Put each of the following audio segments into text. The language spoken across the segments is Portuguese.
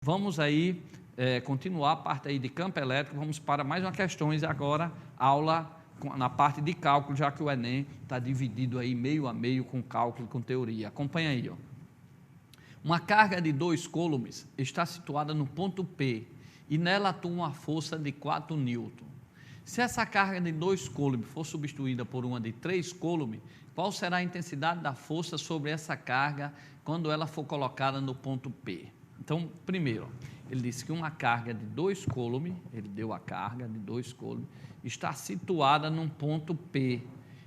Vamos aí continuar a parte aí de campo elétrico, vamos para mais uma questões agora, aula na parte de cálculo, já que o Enem está dividido aí meio a meio com cálculo e com teoria. Acompanha aí, ó. Uma carga de 2 coulombs está situada no ponto P e nela atua uma força de 4 newton. Se essa carga de 2 coulombs for substituída por uma de 3 coulombs, qual será a intensidade da força sobre essa carga quando ela for colocada no ponto P? Então, primeiro, ele disse que uma carga de 2 coulombs, ele deu a carga de 2 coulombs, está situada num ponto P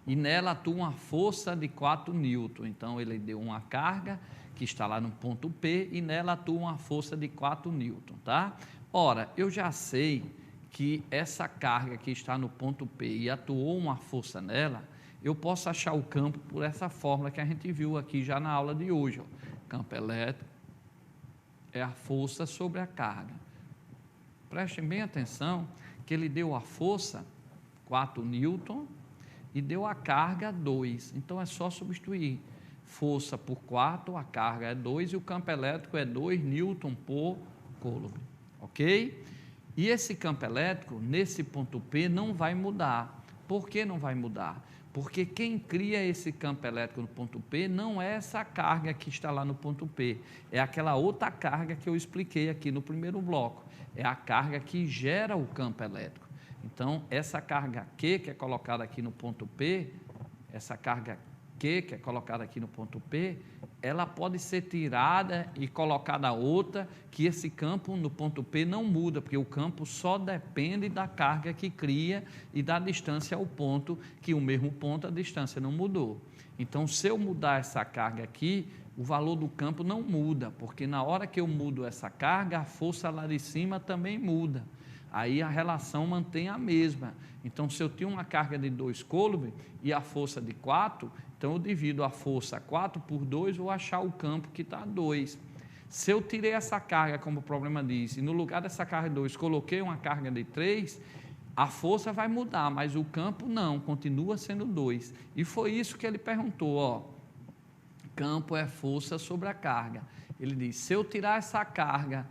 e nela atua uma força de 4 newton. Então, ele deu uma carga que está lá no ponto P e nela atua uma força de 4 newton, tá? Ora, eu já sei que essa carga que está no ponto P e atuou uma força nela, eu posso achar o campo por essa fórmula que a gente viu aqui já na aula de hoje, ó. Campo elétrico é a força sobre a carga. Prestem bem atenção que ele deu a força 4 newton e deu a carga 2. Então é só substituir força por 4, a carga é 2 e o campo elétrico é 2 newton por coulomb. Ok? E esse campo elétrico, nesse ponto P, não vai mudar. Por que não vai mudar? Porque quem cria esse campo elétrico no ponto P não é essa carga que está lá no ponto P, é aquela outra carga que eu expliquei aqui no primeiro bloco, é a carga que gera o campo elétrico. Então, essa carga Q que é colocada aqui no ponto P, essa carga Q que é colocada aqui no ponto P, ela pode ser tirada e colocada outra, que esse campo no ponto P não muda, porque o campo só depende da carga que cria e da distância ao ponto, que o mesmo ponto a distância não mudou. Então, se eu mudar essa carga aqui, o valor do campo não muda, porque na hora que eu mudo essa carga, a força lá de cima também muda. Aí a relação mantém a mesma. Então, se eu tinha uma carga de 2 coulombs e a força de 4, então eu divido a força 4 por 2, vou achar o campo que está 2. Se eu tirei essa carga, como o problema diz, e no lugar dessa carga de 2, coloquei uma carga de 3, a força vai mudar, mas o campo não, continua sendo 2. E foi isso que ele perguntou, ó. Campo é força sobre a carga. Ele diz, se eu tirar essa carga,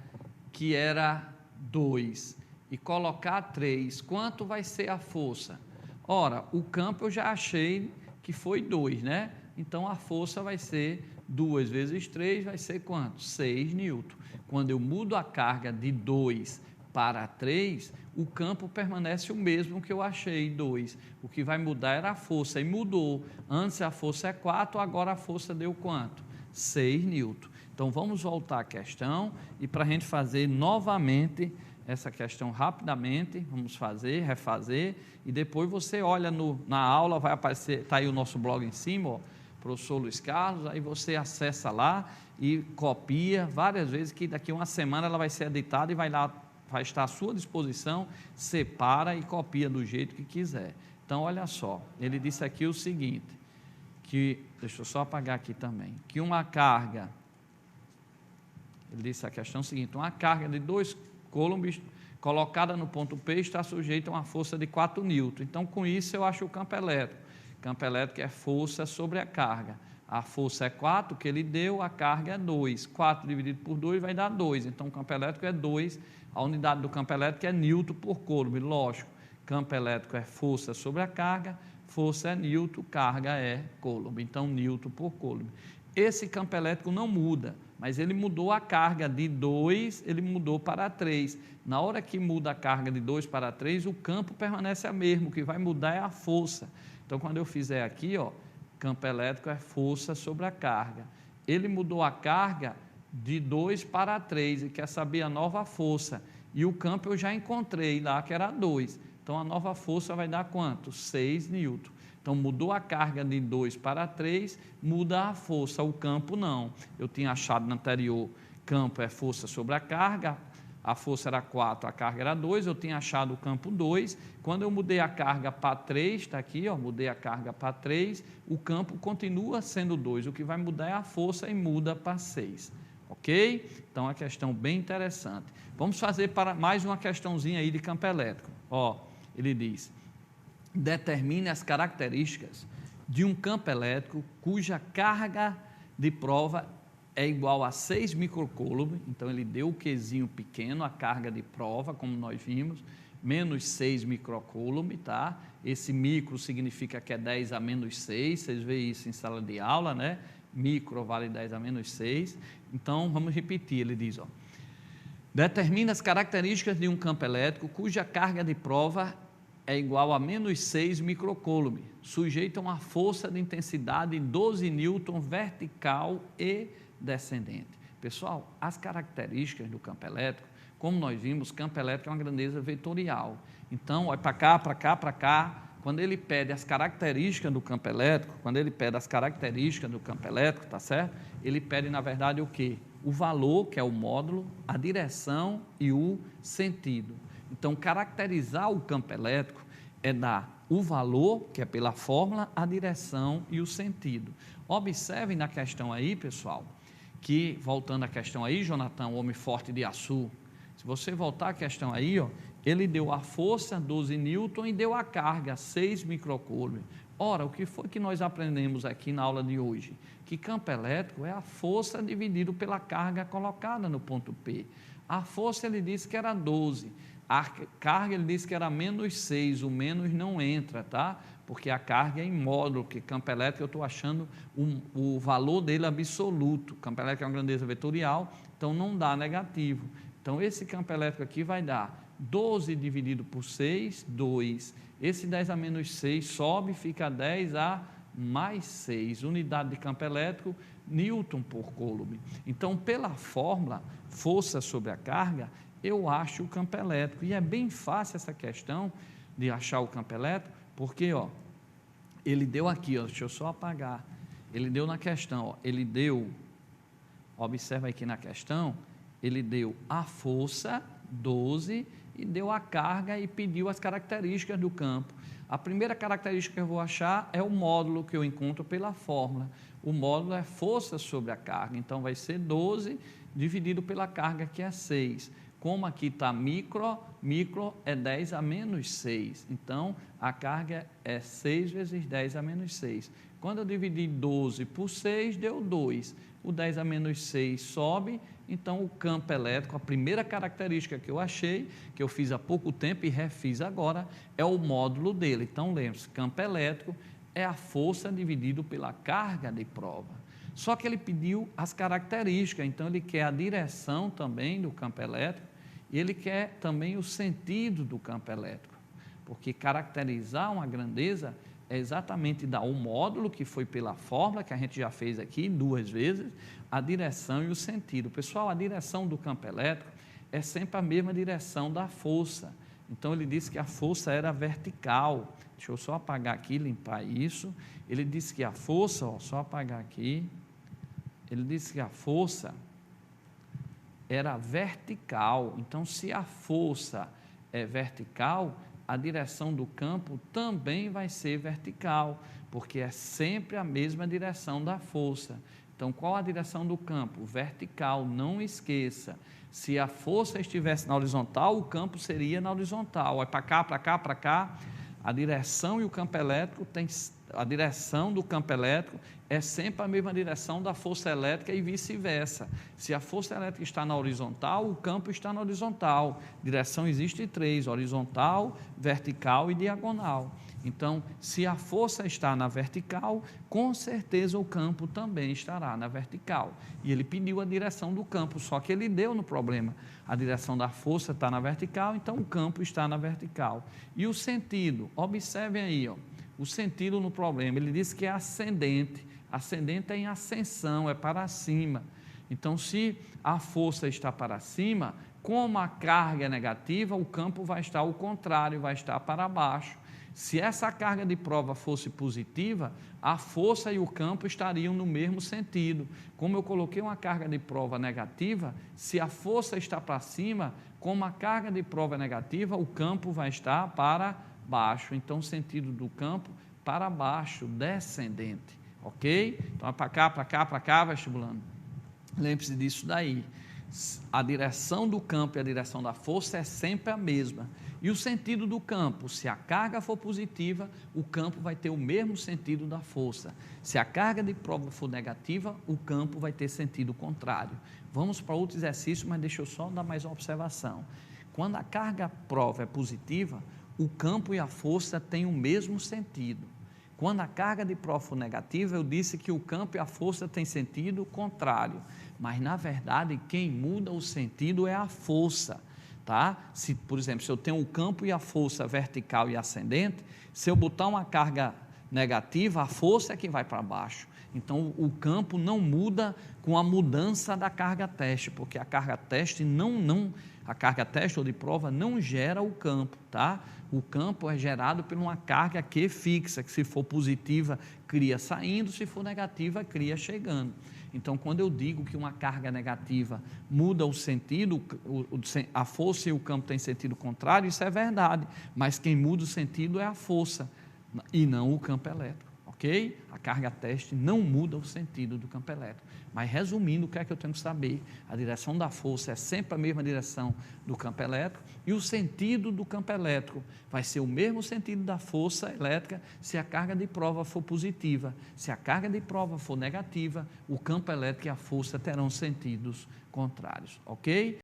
que era 2, e colocar 3, quanto vai ser a força? Ora, o campo eu já achei que foi 2, né? Então, a força vai ser 2 vezes 3, vai ser quanto? 6 newton. Quando eu mudo a carga de 2 para 3, o campo permanece o mesmo que eu achei, 2. O que vai mudar era a força, e mudou. Antes a força é 4, agora a força deu quanto? 6 newton. Então, vamos voltar à questão, e para a gente fazer novamente essa questão rapidamente, vamos fazer, refazer, e depois você olha na aula, vai aparecer, está aí o nosso blog em cima, ó, professor Luiz Carlos, aí você acessa lá e copia várias vezes, que daqui a uma semana ela vai ser editada e vai estar à sua disposição, separa e copia do jeito que quiser. Então, olha só, ele disse aqui o seguinte, deixa eu só apagar aqui também, que uma carga, ele disse a questão seguinte, uma carga de 2 coulombs colocada no ponto P está sujeita a uma força de 4 newton. Então, com isso, eu acho o campo elétrico. Campo elétrico é força sobre a carga. A força é 4, que ele deu, a carga é 2. 4 dividido por 2 vai dar 2. Então, o campo elétrico é 2. A unidade do campo elétrico é newton por coulomb. Lógico, campo elétrico é força sobre a carga, força é newton, carga é coulomb. Então, newton por coulomb. Esse campo elétrico não muda, mas ele mudou a carga de 2, ele mudou para 3. Na hora que muda a carga de 2 para 3, o campo permanece a mesmo, o que vai mudar é a força. Então, quando eu fizer aqui, ó, campo elétrico é força sobre a carga. Ele mudou a carga de 2 para 3 e quer saber a nova força. E o campo eu já encontrei lá, que era 2. Então, a nova força vai dar quanto? 6 newton. Então, mudou a carga de 2 para 3, muda a força, o campo não. Eu tinha achado no anterior, campo é força sobre a carga, a força era 4, a carga era 2, eu tinha achado o campo 2. Quando eu mudei a carga para 3, está aqui, ó, mudei a carga para 3, o campo continua sendo 2, o que vai mudar é a força e muda para 6. Ok? Então, é uma questão bem interessante. Vamos fazer para mais uma questãozinha aí de campo elétrico. Ó, ele diz... Determine as características de um campo elétrico cuja carga de prova é igual a 6 microcoulomb, então ele deu o Qzinho pequeno, a carga de prova, como nós vimos, menos 6 microcoulomb, tá? Esse micro significa que é 10 a menos 6, vocês veem isso em sala de aula, né? Micro vale 10 a menos 6. Então, vamos repetir, ele diz, ó, determina as características de um campo elétrico cuja carga de prova é igual a menos 6 microcoulomb, sujeito a uma força de intensidade 12 newton vertical e descendente. Pessoal, as características do campo elétrico, como nós vimos, campo elétrico é uma grandeza vetorial. Então, olha para cá, para cá, para cá. Quando ele pede as características do campo elétrico, tá certo? Ele pede, na verdade, o quê? O valor, que é o módulo, a direção e o sentido. Então, caracterizar o campo elétrico é dar o valor, que é pela fórmula, a direção e o sentido. Observem na questão aí, pessoal, que, voltando à questão aí, Jonathan, o homem forte de Açu, se você voltar à questão aí, ó, ele deu a força 12 newton e deu a carga 6 microcoulomb. Ora, o que foi que nós aprendemos aqui na aula de hoje? Que campo elétrico é a força dividido pela carga colocada no ponto P. A força ele disse que era 12, a carga ele disse que era menos 6, o menos não entra, tá? Porque a carga é em módulo, que campo elétrico eu estou achando o valor dele absoluto. Campo elétrico é uma grandeza vetorial, então não dá negativo. Então, esse campo elétrico aqui vai dar 12 dividido por 6, 2. Esse 10 a menos 6 sobe, fica 10 a mais 6. Unidade de campo elétrico, newton por coulomb. Então, pela fórmula, força sobre a carga, eu acho o campo elétrico. E é bem fácil essa questão de achar o campo elétrico, porque, ó, ele deu aqui, ó, deixa eu só apagar. Ele deu na questão, ó, ele deu, observa aqui na questão, ele deu a força, 12, e deu a carga e pediu as características do campo. A primeira característica que eu vou achar é o módulo que eu encontro pela fórmula. O módulo é força sobre a carga, então vai ser 12 dividido pela carga, que é 6. Como aqui está micro é 10 a menos 6, então a carga é 6 vezes 10 a menos 6. Quando eu dividi 12 por 6, deu 2. O 10 a menos 6 sobe, então o campo elétrico, a primeira característica que eu achei, que eu fiz há pouco tempo e refiz agora, é o módulo dele. Então lembre-se, campo elétrico é a força dividido pela carga de prova. Só que ele pediu as características, então ele quer a direção também do campo elétrico e ele quer também o sentido do campo elétrico, porque caracterizar uma grandeza é exatamente dar o módulo, que foi pela fórmula, que a gente já fez aqui 2 vezes, a direção e o sentido. Pessoal, a direção do campo elétrico é sempre a mesma direção da força. Então, ele disse que a força era vertical. Deixa eu só apagar aqui, limpar isso. Ele disse que a força, ó, só apagar aqui, ele disse que a força era vertical. Então, se a força é vertical, a direção do campo também vai ser vertical, porque é sempre a mesma direção da força. Então, qual a direção do campo? Vertical, não esqueça. Se a força estivesse na horizontal, o campo seria na horizontal. É para cá, para cá, para cá. A direção e o campo elétrico a direção do campo elétrico é sempre a mesma direção da força elétrica e vice-versa. Se a força elétrica está na horizontal, o campo está na horizontal. Direção existe 3, horizontal, vertical e diagonal. Então, se a força está na vertical, com certeza o campo também estará na vertical. E ele pediu a direção do campo, só que ele deu no problema. A direção da força está na vertical, então o campo está na vertical. E o sentido, observem aí, ó, o sentido no problema, ele disse que é ascendente. Ascendente é em ascensão, é para cima. Então, se a força está para cima, como a carga é negativa, o campo vai estar ao contrário, vai estar para baixo. Se essa carga de prova fosse positiva, a força e o campo estariam no mesmo sentido. Como eu coloquei uma carga de prova negativa, se a força está para cima, como a carga de prova é negativa, o campo vai estar para baixo. Então, o sentido do campo para baixo, descendente. Ok? Então, é para cá, para cá, para cá, vestibulando. Lembre-se disso daí. A direção do campo e a direção da força é sempre a mesma. E o sentido do campo, se a carga for positiva, o campo vai ter o mesmo sentido da força. Se a carga de prova for negativa, o campo vai ter sentido contrário. Vamos para outro exercício, mas deixa eu só dar mais uma observação. Quando a carga prova é positiva, o campo e a força têm o mesmo sentido. Quando a carga de prova for negativa, eu disse que o campo e a força têm sentido contrário, mas na verdade quem muda o sentido é a força, tá? Se, por exemplo, se eu tenho o campo e a força vertical e ascendente, se eu botar uma carga negativa, a força é que vai para baixo. Então o campo não muda com a mudança da carga teste, porque a carga teste a carga teste ou de prova não gera o campo, tá? O campo é gerado por uma carga Q fixa, que se for positiva, cria saindo, se for negativa, cria chegando. Então, quando eu digo que uma carga negativa muda o sentido, a força e o campo têm sentido contrário, isso é verdade, mas quem muda o sentido é a força e não o campo elétrico. Ok? A carga teste não muda o sentido do campo elétrico. Mas, resumindo, o que é que eu tenho que saber? A direção da força é sempre a mesma direção do campo elétrico e o sentido do campo elétrico vai ser o mesmo sentido da força elétrica se a carga de prova for positiva. Se a carga de prova for negativa, o campo elétrico e a força terão sentidos contrários. Ok?